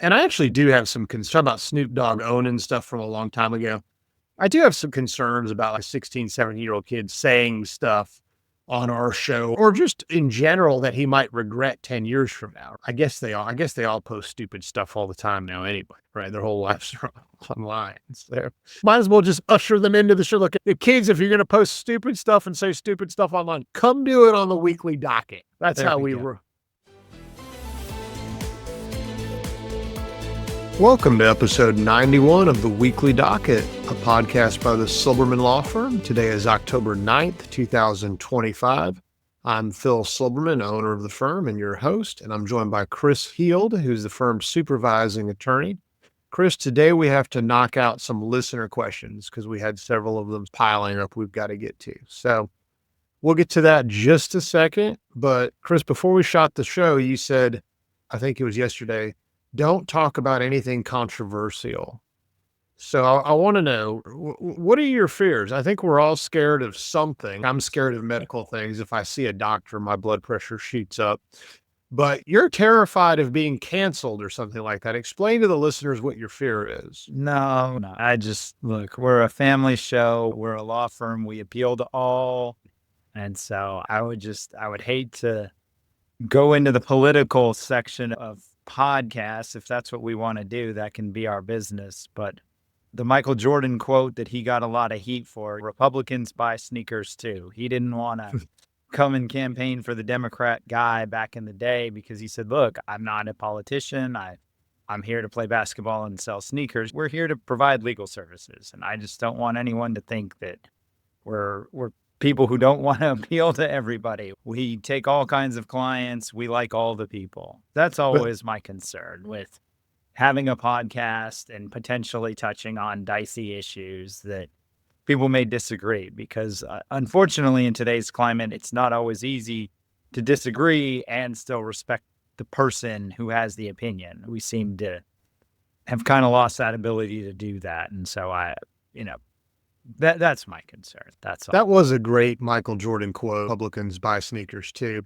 And I actually do have some concern about Snoop Dogg owning stuff from a long time ago. I do have some concerns about like 16, 17-year-old kids saying stuff on our show or just in general that he might regret 10 years from now. I guess they all post stupid stuff all the time now anyway, right? Their whole lives are online. So might as well just usher them into the show. Look, the kids, if you're going to post stupid stuff and say stupid stuff online, come do it on the Weekly Docket. That's how we were. Welcome to episode 91 of the Weekly Docket, a podcast by the Silberman Law Firm. Today is October 9th, 2025. I'm Phil Silberman, owner of the firm and your host, and I'm joined by Chris Heald, who's the firm's supervising attorney. Chris, today we have to knock out some listener questions because we had several of them piling up we've got to get to. So we'll get to that just a second. But Chris, before we shot the show, you said, I think it was yesterday, don't talk about anything controversial. So I want to know, what are your fears? I think we're all scared of something. I'm scared of medical things. If I see a doctor, my blood pressure shoots up. But you're terrified of being canceled or something like that. Explain to the listeners what your fear is. No. Look, we're a family show. We're a law firm. We appeal to all. And so I would hate to go into the political section of podcasts. If that's what we want to do, that can be our business. But the Michael Jordan quote that he got a lot of heat for, Republicans buy sneakers too. He didn't want to come and campaign for the Democrat guy back in the day because he said, look, I'm not a politician. I'm here to play basketball and sell sneakers. We're here to provide legal services. And I just don't want anyone to think that we're people who don't want to appeal to everybody. We take all kinds of clients. We like all the people. That's always my concern with having a podcast and potentially touching on dicey issues that people may disagree because unfortunately in today's climate, it's not always easy to disagree and still respect the person who has the opinion. We seem to have kind of lost that ability to do that. And so that's my concern. That's all. That was a great Michael Jordan quote. Republicans buy sneakers too.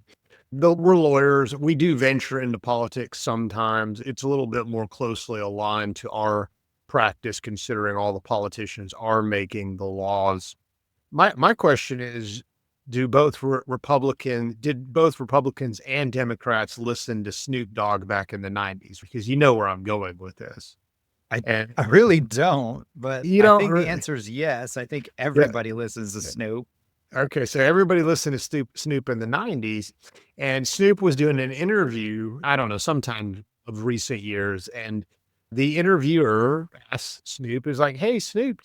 Though we're lawyers, we do venture into politics sometimes. It's a little bit more closely aligned to our practice, considering all the politicians are making the laws. My question is, did both Republicans and Democrats listen to Snoop Dogg back in the 90s? Because you know where I'm going with this. I really don't, but I think the answer is yes. I think everybody listens to Snoop. Okay, so everybody listened to Snoop in the 90s, and Snoop was doing an interview, I don't know, sometime of recent years, and the interviewer asked Snoop, is like, hey, Snoop,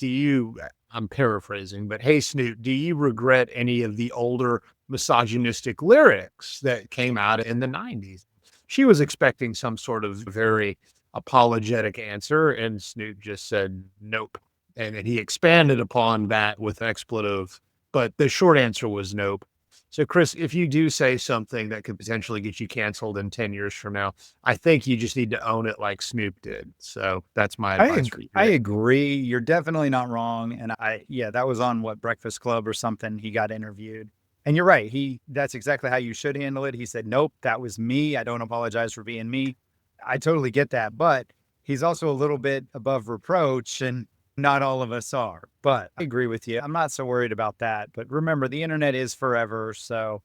I'm paraphrasing, but hey, Snoop, do you regret any of the older misogynistic lyrics that came out in the 90s? She was expecting some sort of very apologetic answer, and Snoop just said nope. And then he expanded upon that with expletive, but the short answer was nope. So Chris, if you do say something that could potentially get you canceled in 10 years from now, I think you just need to own it like Snoop did. So that's my advice for you. I agree. You're definitely not wrong. And that was on Breakfast Club or something. He got interviewed. And you're right. That's exactly how you should handle it. He said, nope, that was me. I don't apologize for being me. I totally get that, but he's also a little bit above reproach, and not all of us are. But I agree with you. I'm not so worried about that. But remember, the internet is forever. So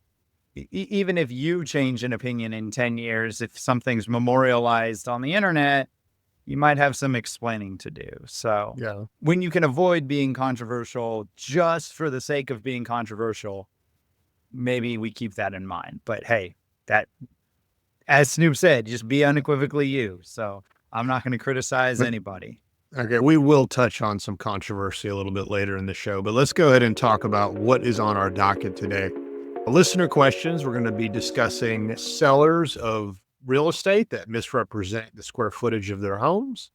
even if you change an opinion in 10 years, if something's memorialized on the internet, you might have some explaining to do. So when you can avoid being controversial just for the sake of being controversial, maybe we keep that in mind. But hey, as Snoop said, just be unequivocally you. So I'm not going to criticize anybody. Okay, we will touch on some controversy a little bit later in the show, but let's go ahead and talk about what is on our docket today. Listener questions, we're going to be discussing sellers of real estate that misrepresent the square footage of their homes.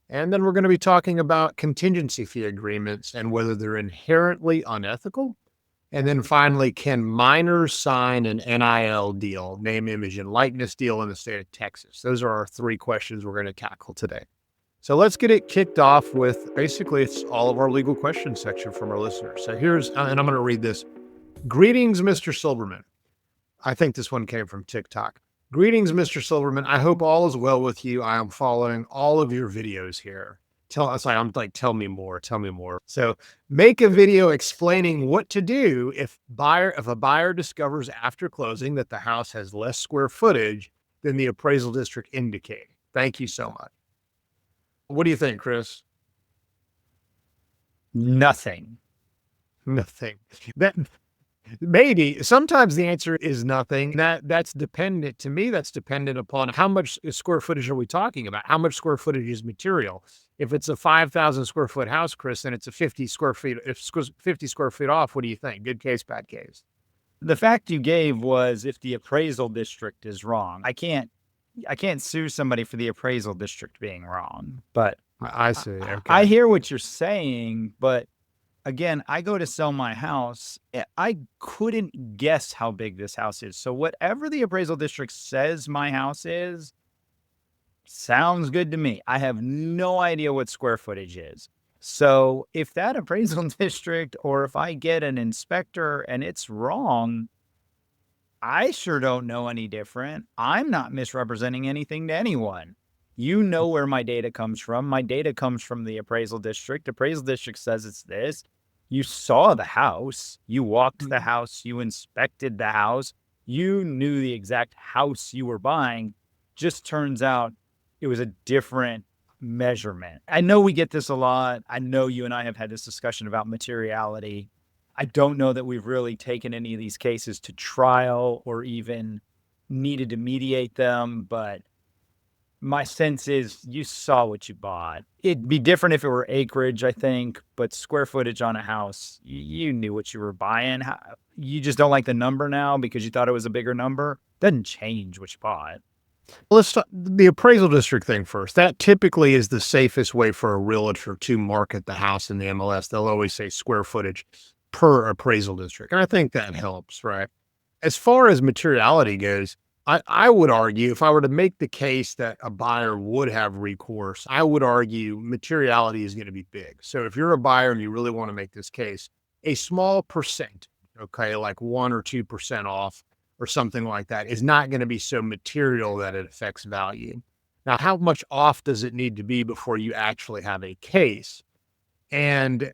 And then we're going to be talking about contingency fee agreements and whether they're inherently unethical. And then finally, can minors sign an NIL deal, name, image, and likeness deal in the state of Texas? Those are our three questions we're going to tackle today. So let's get it kicked off with, basically, it's all of our legal questions section from our listeners. So and I'm going to read this. Greetings, Mr. Silberman. I think this one came from TikTok. Greetings, Mr. Silverman. I hope all is well with you. I am following all of your videos here. Tell us, I'm like, tell me more, tell me more. So make a video explaining what to do if a buyer discovers after closing that the house has less square footage than the appraisal district indicated. Thank you so much. What do you think, Chris? Nothing. Nothing. That maybe sometimes the answer is nothing. That's dependent to me. That's dependent upon how much square footage are we talking about? How much square footage is material? If it's a 5,000 square foot house, Chris, and it's a 50 square feet, if 50 square feet off, what do you think? Good case, bad case? The fact you gave was if the appraisal district is wrong. I can't sue somebody for the appraisal district being wrong. But I see. Okay. I hear what you're saying, but again, I go to sell my house. I couldn't guess how big this house is. So whatever the appraisal district says my house is, sounds good to me. I have no idea what square footage is. So if that appraisal district, or if I get an inspector and it's wrong, I sure don't know any different. I'm not misrepresenting anything to anyone. You know where my data comes from. My data comes from the appraisal district. Appraisal district says it's this. You saw the house. You walked the house. You inspected the house. You knew the exact house you were buying. Just turns out it was a different measurement. I know we get this a lot. I know you and I have had this discussion about materiality. I don't know that we've really taken any of these cases to trial or even needed to mediate them, but my sense is you saw what you bought. It'd be different if it were acreage, I think, but square footage on a house, you knew what you were buying. You just don't like the number now because you thought it was a bigger number. Doesn't change what you bought. Let's talk the appraisal district thing first. That typically is the safest way for a realtor to market the house in the MLS. They'll always say square footage per appraisal district. And I think that helps, right? As far as materiality goes, I would argue if I were to make the case that a buyer would have recourse, I would argue materiality is going to be big. So if you're a buyer and you really want to make this case, a small percent, okay, like 1 or 2% off or something like that is not going to be so material that it affects value. Now, how much off does it need to be before you actually have a case? And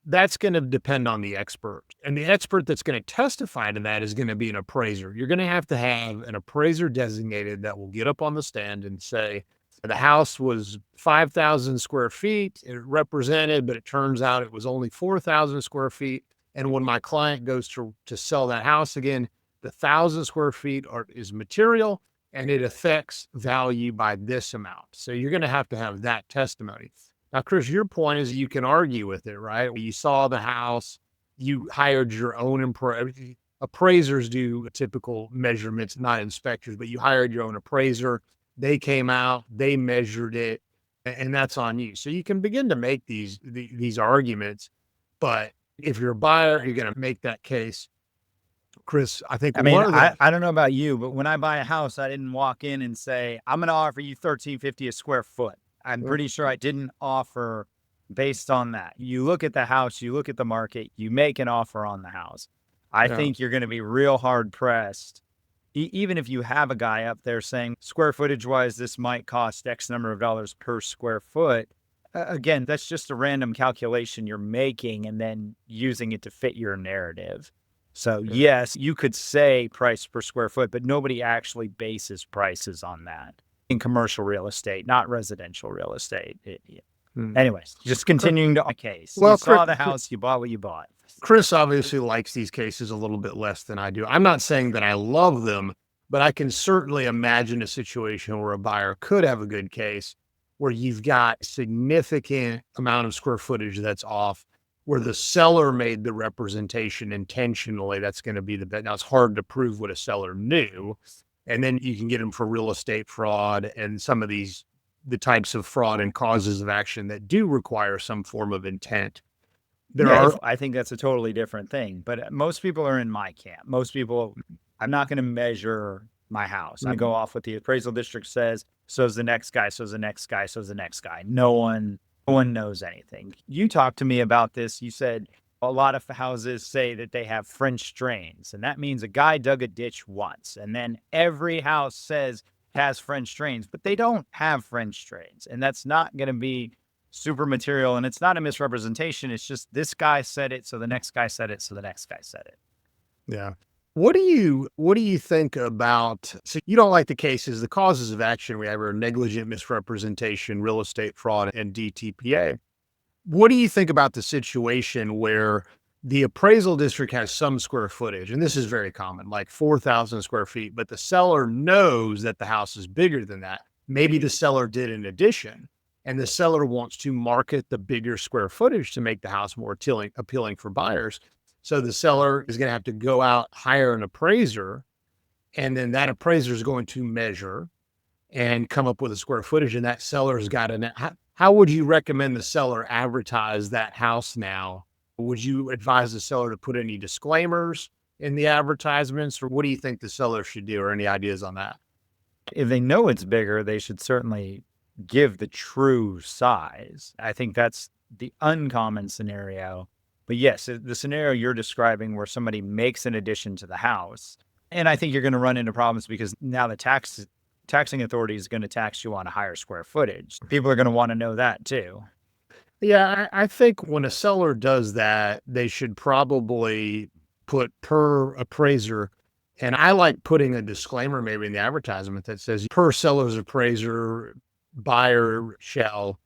that's going to depend on the expert. And the expert that's going to testify to that is going to be an appraiser. You're going to have an appraiser designated that will get up on the stand and say, the house was 5,000 square feet. It represented, but it turns out it was only 4,000 square feet. And when my client goes to sell that house again, the 1,000 square feet is material and it affects value by this amount. So you're going to have that testimony. Now, Chris, your point is you can argue with it, right? You saw the house, you hired your own appraisers do typical measurements, not inspectors, but you hired your own appraiser. They came out, they measured it, and that's on you. So you can begin to make these arguments, but if you're a buyer, you're going to make that case. Chris, I think I don't know about you, but when I buy a house, I didn't walk in and say, I'm going to offer you $1,350 a square foot. I'm pretty sure I didn't offer based on that. You look at the house, you look at the market, you make an offer on the house. I think you're going to be real hard pressed. Even if you have a guy up there saying square footage wise, this might cost X number of dollars per square foot. Again, that's just a random calculation you're making and then using it to fit your narrative. So yes, you could say price per square foot, but nobody actually bases prices on that. In commercial real estate, not residential real estate. Anyways, just continuing to case. Well, you saw the house, you bought what you bought. Chris obviously likes these cases a little bit less than I do. I'm not saying that I love them, but I can certainly imagine a situation where a buyer could have a good case where you've got significant amount of square footage that's off, where the seller made the representation intentionally. That's going to be the bet. Now, it's hard to prove what a seller knew. And then you can get them for real estate fraud and some of the types of fraud and causes of action that do require some form of intent. I think that's a totally different thing, but most people are in my camp. Most people, I'm not going to measure my house. I go off what the appraisal district says. So's the next guy, so's the next guy, so's the next guy. No one knows anything. You talked to me about this. You said A lot of houses say that they have French drains, and that means a guy dug a ditch once, and then every house says it has French drains, but they don't have French drains, and that's not going to be super material, and it's not a misrepresentation. It's just this guy said it, so the next guy said it, so the next guy said it. Yeah. What do you think about, so you don't like the cases, the causes of action we have are negligent misrepresentation, real estate fraud, and DTPA. What do you think about the situation where the appraisal district has some square footage, and this is very common, like 4,000 square feet, but the seller knows that the house is bigger than that. Maybe the seller did an addition, and the seller wants to market the bigger square footage to make the house more appealing for buyers. So the seller is going to have to go out, hire an appraiser, and then that appraiser is going to measure and come up with a square footage, and that seller's got how would you recommend the seller advertise that house now? Would you advise the seller to put any disclaimers in the advertisements, or what do you think the seller should do, or any ideas on that? If they know it's bigger, they should certainly give the true size. I think that's the uncommon scenario. But yes, the scenario you're describing where somebody makes an addition to the house, and I think you're going to run into problems because now the taxing authority is going to tax you on a higher square footage. People are going to want to know that too. Yeah, I think when a seller does that, they should probably put per appraiser. And I like putting a disclaimer maybe in the advertisement that says per seller's appraiser, buyer shall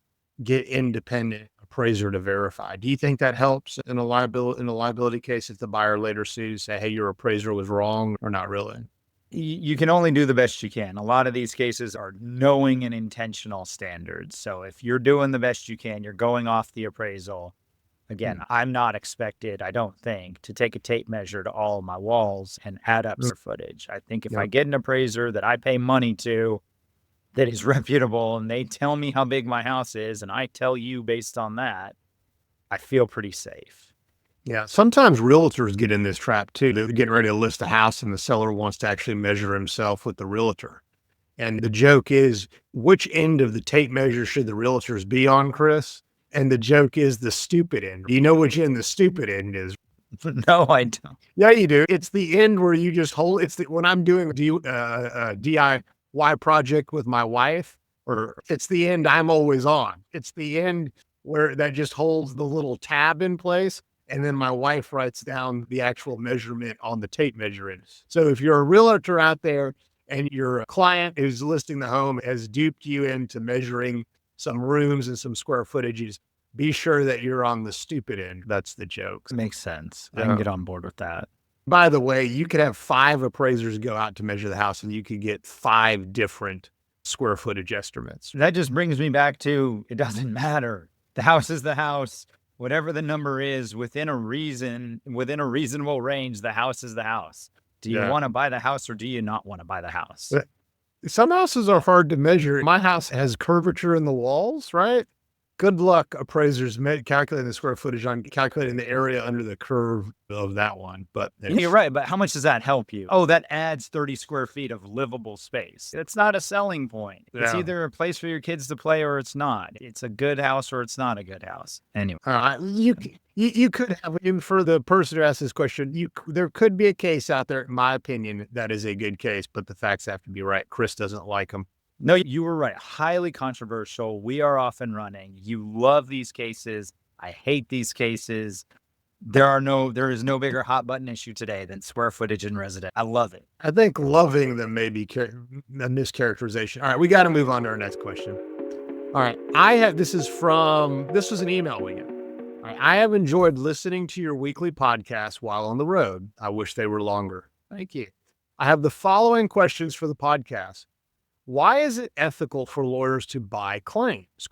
get independent appraiser to verify. Do you think that helps in a liability case if the buyer later sues, say, hey, your appraiser was wrong, or not really? You can only do the best you can. A lot of these cases are knowing and intentional standards. So if you're doing the best you can, you're going off the appraisal. Again, I'm not expected, I don't think, to take a tape measure to all of my walls and add up square footage. I think if I get an appraiser that I pay money to, that is reputable, and they tell me how big my house is, and I tell you based on that, I feel pretty safe. Yeah, sometimes realtors get in this trap too. They're getting ready to list a house and the seller wants to actually measure himself with the realtor. And the joke is, which end of the tape measure should the realtors be on, Chris? And the joke is the stupid end. Do you know which end the stupid end is? No, I don't. Yeah, you do. It's the end where you just hold, when I'm doing a DIY project with my wife, or it's the end I'm always on. It's the end where that just holds the little tab in place. And then my wife writes down the actual measurement on the tape measure. So if you're a realtor out there and your client who's listing the home has duped you into measuring some rooms and some square footages, be sure that you're on the stupid end. That's the joke. Makes sense. I can get on board with that. By the way, you could have 5 appraisers go out to measure the house and you could get 5 different square footage estimates. That just brings me back to, it doesn't matter. The house is the house. Whatever the number is within a reasonable range, the house is the house. Do you want to buy the house or do you not want to buy the house? Some houses are hard to measure. My house has curvature in the walls, right? Good luck, appraisers, calculating the square footage on calculating the area under the curve of that one. But you're right. But how much does that help you? Oh, that adds 30 square feet of livable space. It's not a selling point. It's either a place for your kids to play or it's not. It's a good house or it's not a good house. Anyway. You could have, even for the person who asked this question, there could be a case out there, in my opinion, that is a good case, but the facts have to be right. Chris doesn't like them. No, you were right. Highly controversial. We are off and running. You love these cases. I hate these cases. There is no bigger hot button issue today than square footage in resident. I love it. I think loving them may be a mischaracterization. All right, we got to move on to our next question. All right, this was an email we got. All right, I have enjoyed listening to your weekly podcast while on the road. I wish they were longer. Thank you. I have the following questions for the podcast. Why is it ethical for lawyers to buy claims? ?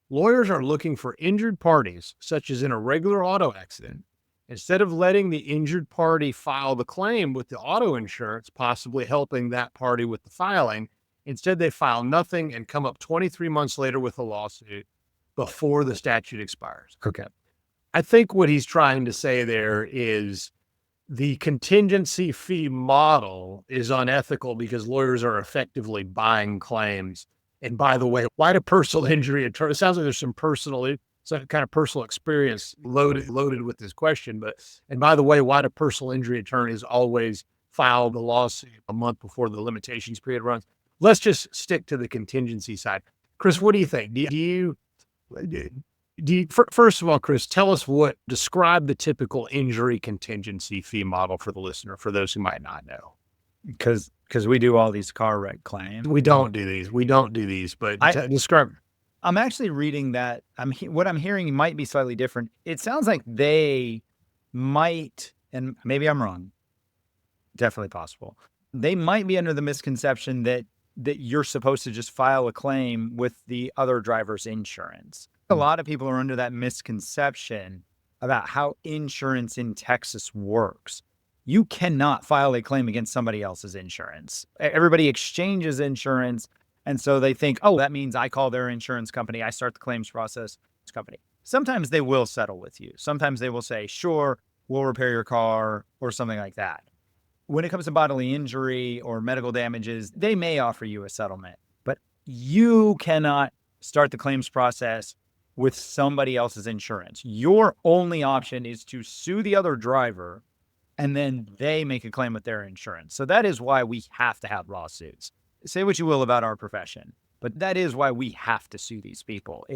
Lawyers are looking for injured parties, such as in a regular auto accident. Instead of letting the injured party file the claim with the auto insurance, possibly helping that party with the filing, instead they file nothing and come up 23 months later with a lawsuit before the statute expires. Okay. I think what he's trying to say there is the contingency fee model is unethical because lawyers are effectively buying claims. And by the way, why do personal injury attorneys? It sounds like there's some personal some kind of personal experience loaded with this question. And by the way, why do personal injury attorneys always file the lawsuit a month before the limitations period runs? Let's just stick to the contingency side. Chris, what do you think? First of all, Chris, describe the typical injury contingency fee model for the listener, for those who might not know. Because we do all these car wreck claims. We don't do these, but describe. I'm actually reading that. What I'm hearing might be slightly different. It sounds like they might, and maybe I'm wrong, definitely possible. They might be under the misconception that you're supposed to just file a claim with the other driver's insurance. A lot of people are under that misconception about how insurance in Texas works. You cannot file a claim against somebody else's insurance. Everybody exchanges insurance. And so they think, oh, that means I call their insurance company. I start the claims process company. Sometimes they will settle with you. Sometimes they will say, sure, we'll repair your car or something like that. When it comes to bodily injury or medical damages, they may offer you a settlement, but you cannot start the claims process with somebody else's insurance. Your only option is to sue the other driver, and then they make a claim with their insurance. So that is why we have to have lawsuits. Say what you will about our profession, but that is why we have to sue these people.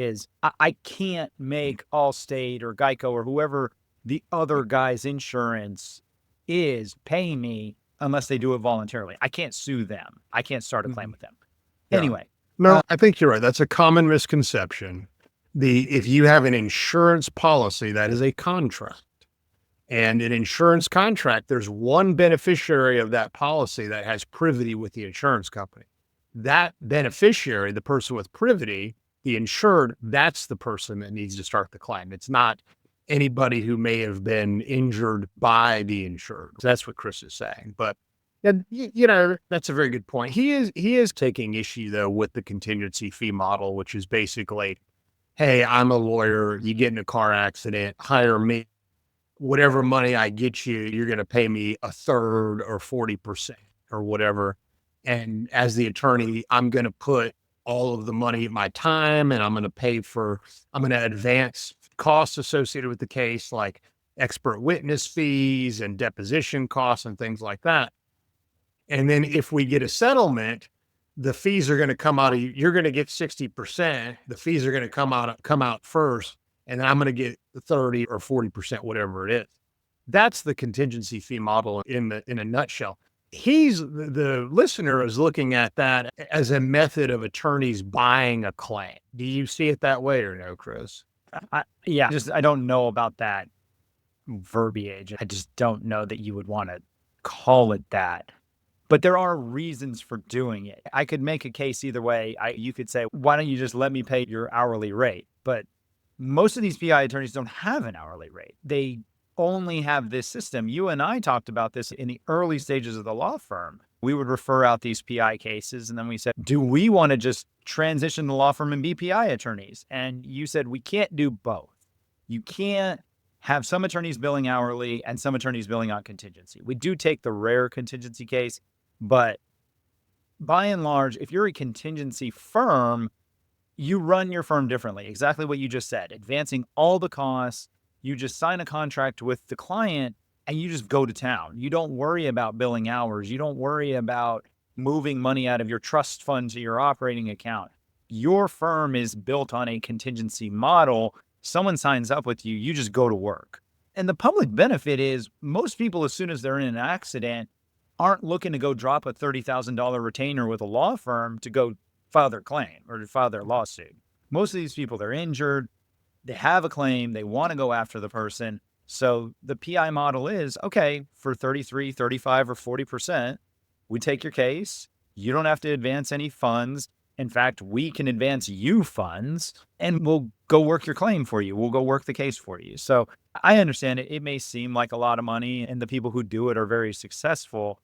I can't make Allstate or Geico or whoever the other guy's insurance is pay me unless they do it voluntarily. I can't sue them. I can't start a claim with them. Yeah. Anyway. No, I think you're right. That's a common misconception. If you have an insurance policy, that is a contract. And an insurance contract, there's one beneficiary of that policy that has privity with the insurance company. That beneficiary, the person with privity, the insured, that's the person that needs to start the claim. It's not anybody who may have been injured by the insured. That's what Chris is saying. But that's a very good point. He is taking issue though with the contingency fee model, which is basically, hey, I'm a lawyer. You get in a car accident, hire me. Whatever money I get you, you're going to pay me a third or 40% or whatever. And as the attorney, I'm going to put all of the money, my time, and I'm going to advance costs associated with the case, like expert witness fees and deposition costs and things like that. And then if we get a settlement, the fees are going to come out of you. You're going to get 60%. The fees are going to come out first. And then I'm going to get 30 or 40%, whatever it is. That's the contingency fee model in a nutshell. The listener is looking at that as a method of attorneys buying a claim. Do you see it that way or no, Chris? Yeah, I don't know about that verbiage. I just don't know that you would want to call it that. But there are reasons for doing it. I could make a case either way. You could say, why don't you just let me pay your hourly rate? But most of these PI attorneys don't have an hourly rate. They only have this system. You and I talked about this in the early stages of the law firm. We would refer out these PI cases, and then we said, do we want to just transition the law firm and be PI attorneys? And you said, we can't do both. You can't have some attorneys billing hourly and some attorneys billing on contingency. We do take the rare contingency case, but by and large, if you're a contingency firm, you run your firm differently. Exactly what you just said, advancing all the costs. You just sign a contract with the client and you just go to town. You don't worry about billing hours. You don't worry about moving money out of your trust fund to your operating account. Your firm is built on a contingency model. Someone signs up with you, you just go to work. And the public benefit is most people, as soon as they're in an accident, aren't looking to go drop a $30,000 retainer with a law firm to go file their claim or to file their lawsuit. Most of these people, they're injured, they have a claim, they want to go after the person. So the PI model is, okay, for 33, 35, or 40%, we take your case. You don't have to advance any funds. In fact, we can advance you funds and we'll go work your claim for you. We'll go work the case for you. So I understand it. It may seem like a lot of money and the people who do it are very successful.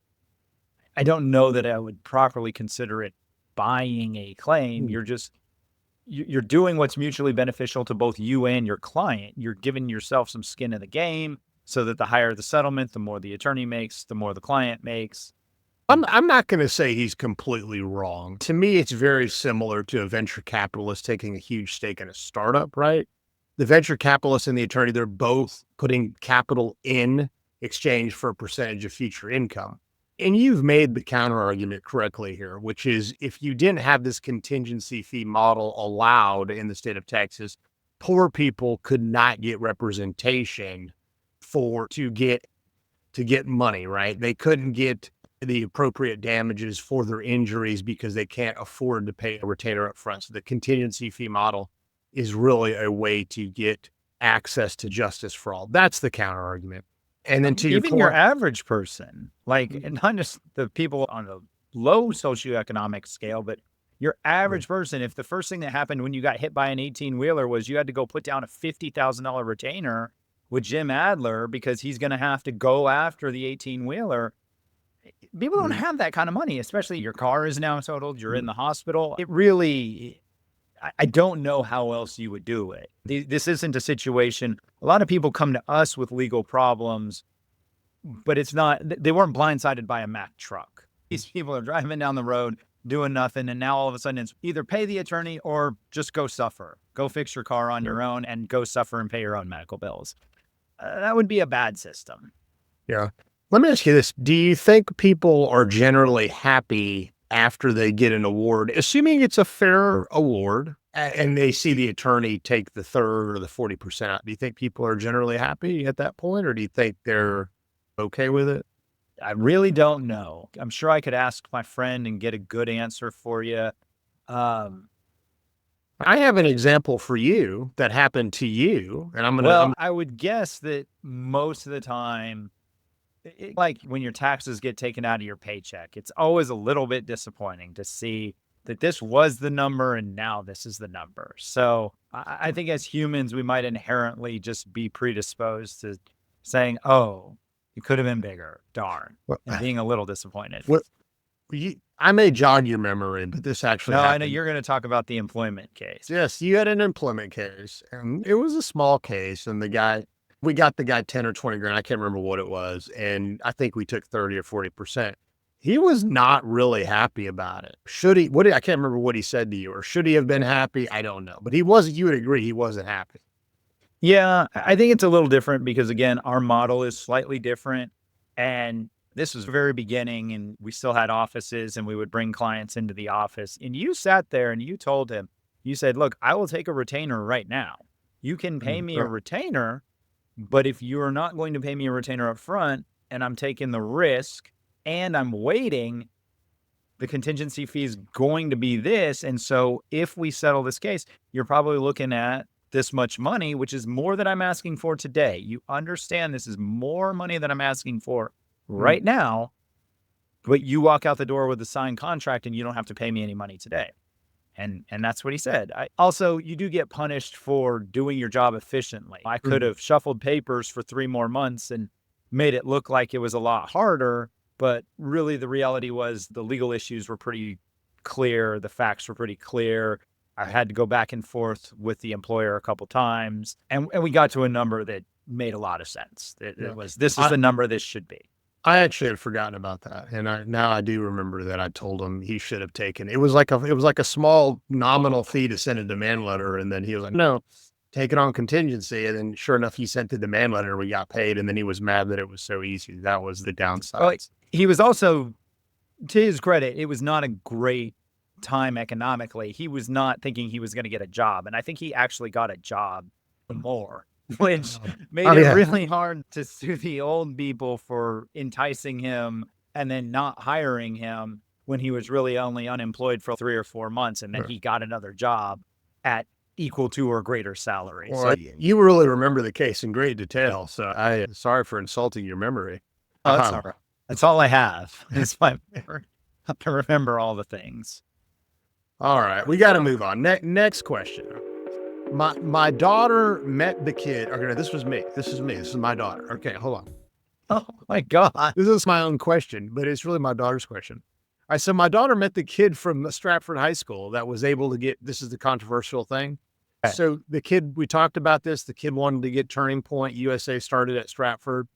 I don't know that I would properly consider it buying a claim. You're doing what's mutually beneficial to both you and your client. You're giving yourself some skin in the game so that the higher the settlement, the more the attorney makes, the more the client makes. I'm not going to say he's completely wrong. To me, it's very similar to a venture capitalist taking a huge stake in a startup, right? the venture capitalist and the attorney, they're both putting capital in exchange for a percentage of future income. And you've made the counter argument correctly here, which is if you didn't have this contingency fee model allowed in the state of Texas, poor people could not get representation to get money, right? They couldn't get the appropriate damages for their injuries because they can't afford to pay a retainer up front. So the contingency fee model is really a way to get access to justice for all. That's the counter argument. And then to your Even point, your average person, like, and not just the people on the low socioeconomic scale, but your average person, if the first thing that happened when you got hit by an 18-wheeler was you had to go put down a $50,000 retainer with Jim Adler because he's going to have to go after the 18-wheeler, people don't have that kind of money, especially your car is now totaled, you're in the hospital. It really, I don't know how else you would do it. This isn't a situation. A lot of people come to us with legal problems, but it's not, they weren't blindsided by a Mack truck. These people are driving down the road doing nothing. And now all of a sudden it's either pay the attorney or just go suffer, go fix your car on your own and go suffer and pay your own medical bills. That would be a bad system. Yeah. Let me ask you this. Do you think people are generally happy after they get an award, assuming it's a fair award and they see the attorney take the third or the 40%? Do you think people are generally happy at that point, or do you think they're okay with it? I really don't know. I'm sure I could ask my friend and get a good answer for you. I have an example for you that happened to you, and I would guess that most of the time, like when your taxes get taken out of your paycheck, it's always a little bit disappointing to see that this was the number and now this is the number. So I think as humans, we might inherently just be predisposed to saying, oh, it could have been bigger, darn, and being a little disappointed. I may jog your memory, but this actually happened. I know you're going to talk about the employment case. Yes, you had an employment case, and it was a small case, and we got the guy 10 or 20 grand. I can't remember what it was. And I think we took 30 or 40%. He was not really happy about it. I can't remember what he said to you, or should he have been happy? I don't know, but you would agree he wasn't happy. Yeah, I think it's a little different because again, our model is slightly different. And this was the very beginning and we still had offices and we would bring clients into the office. And you sat there and you told him, you said, look, I will take a retainer right now. You can pay me a retainer. But if you are not going to pay me a retainer up front and I'm taking the risk and I'm waiting, the contingency fee is going to be this. And so if we settle this case, you're probably looking at this much money, which is more than I'm asking for today. You understand this is more money than I'm asking for right now, but you walk out the door with a signed contract and you don't have to pay me any money today. And that's what he said. Also, you do get punished for doing your job efficiently. I could have shuffled papers for 3 more months and made it look like it was a lot harder, but really the reality was the legal issues were pretty clear. The facts were pretty clear. I had to go back and forth with the employer a couple times, and we got to a number that made a lot of sense. This is the number this should be. I actually had forgotten about that, and now I do remember that I told him he should have taken. It was like a small nominal fee to send a demand letter, and then he was like, "No, take it on contingency." And then, sure enough, he sent the demand letter. We got paid, and then he was mad that it was so easy. That was the downside. Well, he was also, to his credit, it was not a great time economically. He was not thinking he was going to get a job, and I think he actually got a job more. Which made it really hard to sue the old people for enticing him and then not hiring him when he was really only unemployed for 3 or 4 months. And then he got another job at equal to or greater salary. Well, so you really remember the case in great detail. So I'm sorry for insulting your memory. Oh, that's all right. That's all I have. It's my memory. I can remember all the things. All right. We got to move on. Next question. My daughter met the kid. Okay, this was me. This is my daughter. Okay, hold on. Oh my God. This is my own question, but it's really my daughter's question. All right, so my daughter met the kid from Stratford High School that was able to get, this is the controversial thing. Okay. So the kid, we talked about this, the kid wanted to get Turning Point USA started at Stratford.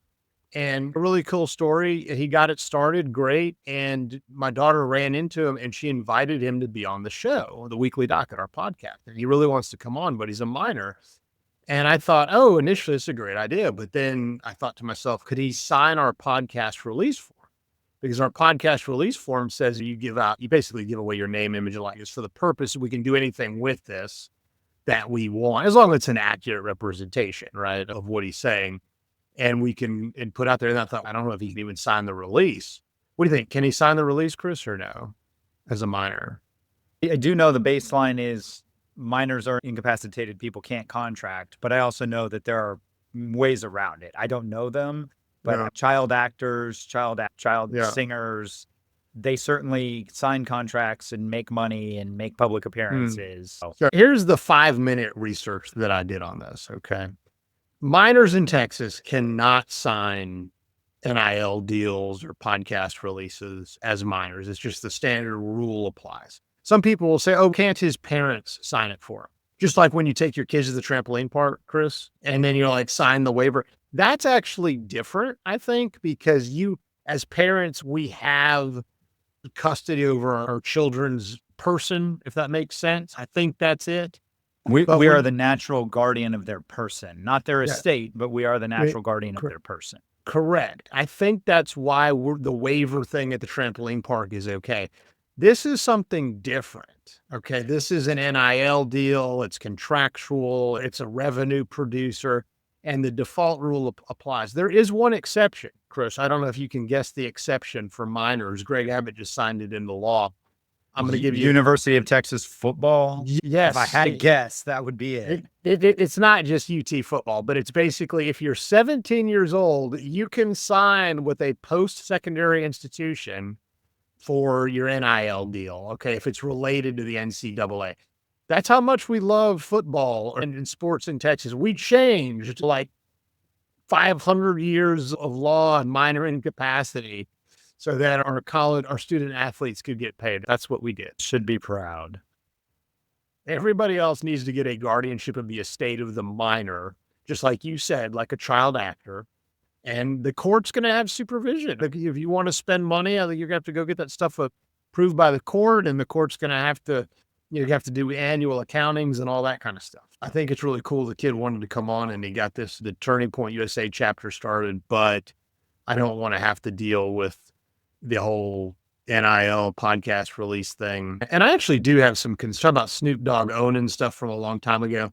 And a really cool story. He got it started great. And my daughter ran into him and she invited him to be on the show, the Weekly Docket, our podcast. And he really wants to come on, but he's a minor. And I thought, oh, initially it's a great idea. But then I thought to myself, could he sign our podcast release form? Because our podcast release form says you basically give away your name, image, and likeness for the purpose we can do anything with this that we want, as long as it's an accurate representation, right, of what he's saying. And we can put out there. And I thought, I don't know if he can even sign the release. What do you think? Can he sign the release, Chris, or no, as a minor? I do know the baseline is minors are incapacitated. People can't contract, but I also know that there are ways around it. I don't know them, but Yeah. child actors, child Yeah. singers, they certainly sign contracts and make money and make public appearances. So So here's the 5-minute research that I did on this. Okay. Minors in Texas cannot sign NIL deals or podcast releases as minors. It's just the standard rule applies. Some people will say, oh, can't his parents sign it for him? Just like when you take your kids to the trampoline park, Chris, and then you're like, sign the waiver. That's actually different, I think, because as parents, we have custody over our children's person, if that makes sense. I think that's it. we But are the natural guardian of their person, not their Yeah. estate, but we are the natural guardian of cor- their person. Correct. I think that's why the waiver thing at the trampoline park is okay. This is something different. Okay. This is an NIL deal. It's contractual. It's a revenue producer, and the default rule applies. There is one exception, Chris. I don't know if you can guess the exception for minors. Greg Abbott just signed it into law. I'm going to give you University of Texas football. Yes. If I had to guess, that would be it. It's not just UT football, but it's basically if you're 17 years old, you can sign with a post-secondary institution for your NIL deal. Okay. If it's related to the NCAA. That's how much we love football and in sports in Texas. We changed like 500 years of law and minor incapacity so that our student athletes could get paid. That's what we did. Should be proud. Everybody else needs to get a guardianship of the estate of the minor, just like you said, like a child actor. And the court's going to have supervision. If you want to spend money, I think you're going to have to go get that stuff approved by the court, and the court's going to have to, you have to do annual accountings and all that kind of stuff. I think it's really cool. The kid wanted to come on and he got the Turning Point USA chapter started, but I don't want to have to deal with the whole NIL podcast release thing. And I actually do have some concern about Snoop Dogg owning stuff from a long time ago.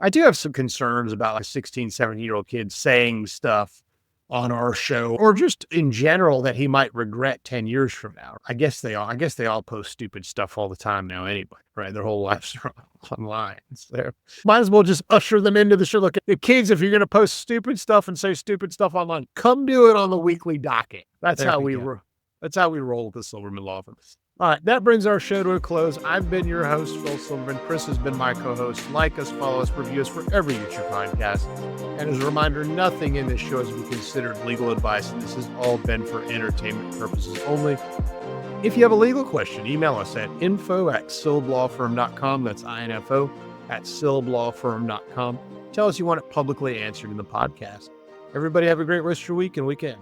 I do have some concerns about like 16, 17-year-old kids saying stuff on our show or just in general that he might regret 10 years from now. I guess they all post stupid stuff all the time now anyway, right? Their whole lives are online. So might as well just usher them into the show. Look, the kids, if you're going to post stupid stuff and say stupid stuff online, come do it on the Weekly Docket. That's how we roll at the Silverman Law Firm. All right, that brings our show to a close. I've been your host, Phil Silverman. Chris has been my co-host. Like us, follow us, review us wherever you get your podcast. And as a reminder, nothing in this show is to be considered legal advice, and this has all been for entertainment purposes only. If you have a legal question, email us at info@silblawfirm.com. That's info@silblawfirm.com. Tell us you want it publicly answered in the podcast. Everybody have a great rest of your week and weekend.